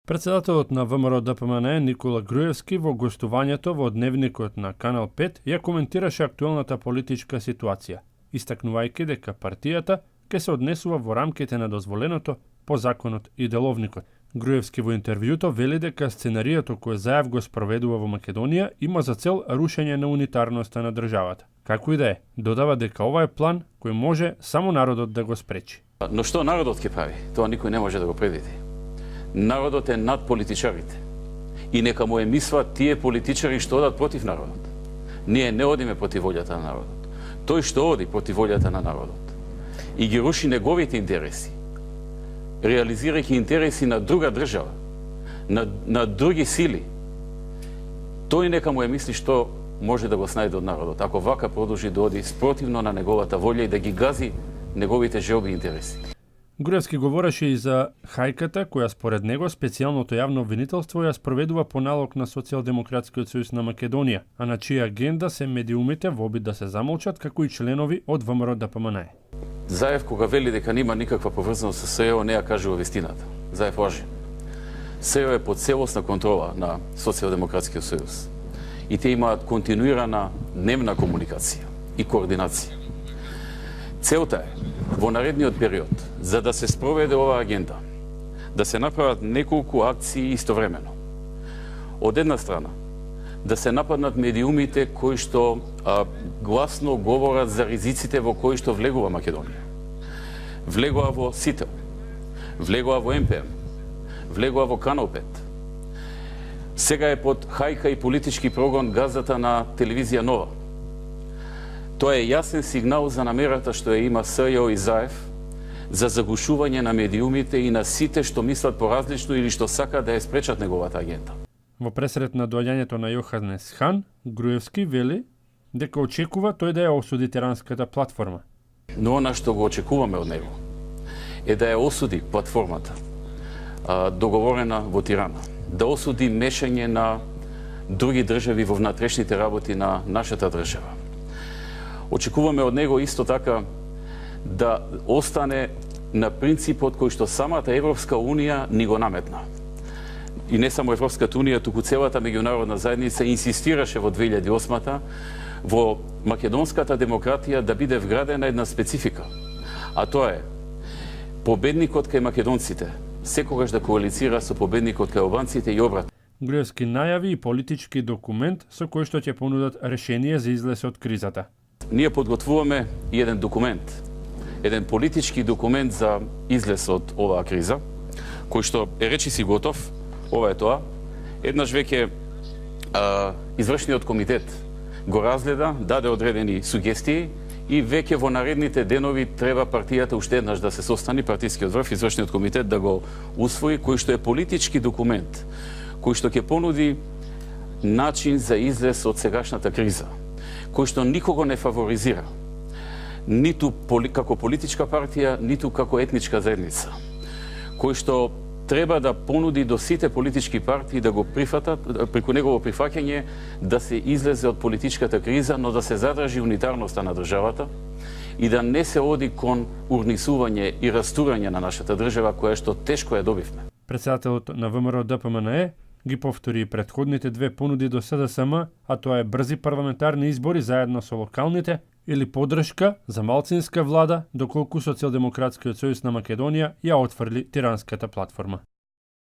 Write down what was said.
Председателот на ВМРО-ДПМНЕ Никола Груевски во гостувањето во Дневникот на Канал 5 ја коментираше актуелната политичка ситуација, истакнувајќи дека партијата ќе се однесува во рамките на дозволеното по законот и деловникот. Груевски во интервјуто вели дека сценаријето кое Заев го спроведува во Македонија има за цел рушење на унитарноста на државата. Како и да е, додава дека ова е план кој може само народот да го спречи. Но што народот ќе прави? Тоа никој не може да го предвиди. Народот е над политичарите. И нека му емислат тие политичари што одат против народот. Ние не одиме против волјата на народот. Тој што оди против волјата на народот и ги руши неговите интереси, реализирајќи интереси на друга држава, на други сили, тој нека му емисли што може да го снајде од народот, ако вака продолжи да оди спротивно на неговата волја и да ги гази неговите желби и интереси. Груевски говореше и за хајката која според него специјалното јавно обвинителство ја спроведува по налог на Социјалдемократскиот сојуз на Македонија, а на чија агенда се медиумите во обид да се замолчат, како и членови од ВМРО-ДПМНЕ. Заев кога вели дека нема никаква поврзаност со СЕО, не ја кажува вистината. Заев лаже. СЕО е под целосна контрола на Социјалдемократскиот сојуз и те имаат континуирана дневна комуникација и координација. Целта е во наредниот период, за да се спроведе оваа агенда, да се направат неколку акции истовремено. Од една страна, да се нападнат медиумите кои што гласно говорат за ризиците во кои што влегува Македонија. Влегува во СИТЕЛ, влегува во МПМ, влегува во Канал 5. Сега е под хајка и политички прогон газата на телевизија Нова. Тоа е јасен сигнал за намерата што ја има СЈО и Заев за заглушување на медиумите и на сите што мислат поразлично или што сакаат да ја спречат неговата агенда. Во пресрет на доаѓањето на Јоханес Хан, Груевски вели дека очекува тој да ја осуди тиранската платформа. Но она што го очекуваме од него е да ја осуди платформата договорена во Тирана, да осуди мешање на други држави во внатрешните работи на нашата држава. Очекуваме од него исто така да остане на принципот кој што самата Европска Унија ни го наметна. И не само Европската Унија, туку целата меѓународна заедница инсистираше во 2008-та во македонската демократија да биде вградена една специфика. А тоа е победникот кај македонците секогаш да коалицира со победникот кај албанците и обратно. Груевски најави и политички документ со кој што ќе понудат решение за излез од кризата. Ние подготвуваме и еден документ, еден политички документ за излез од оваа криза, кој што е речиси готов. Ова е тоа. Еднаш веќе извршниот комитет го разгледа, даде одредени сугестии и веќе во наредните денови треба партијата уште еднаш да се состани, партискиот врв, извршниот комитет да го усвои, кој што е политички документ, кој што ќе понуди начин за излез од сегашната криза, кој што никого не фаворизира, ниту како политичка партија, ниту како етничка заедница, кој што треба да понуди до сите политички партии да го прифатат, преку негово прифаќање да се излезе од политичката криза, но да се задржи унитарноста на државата и да не се оди кон урнисување и растурање на нашата држава, која што тешко ја добивме. Председателот на ВМРО-ДПМНЕ ги повтори и претходните две понуди до СДСМ, а тоа е брзи парламентарни избори заедно со локалните или поддршка за малцинска влада, доколку Социјалдемократскиот сојуз на Македонија ја отфрли тиранската платформа.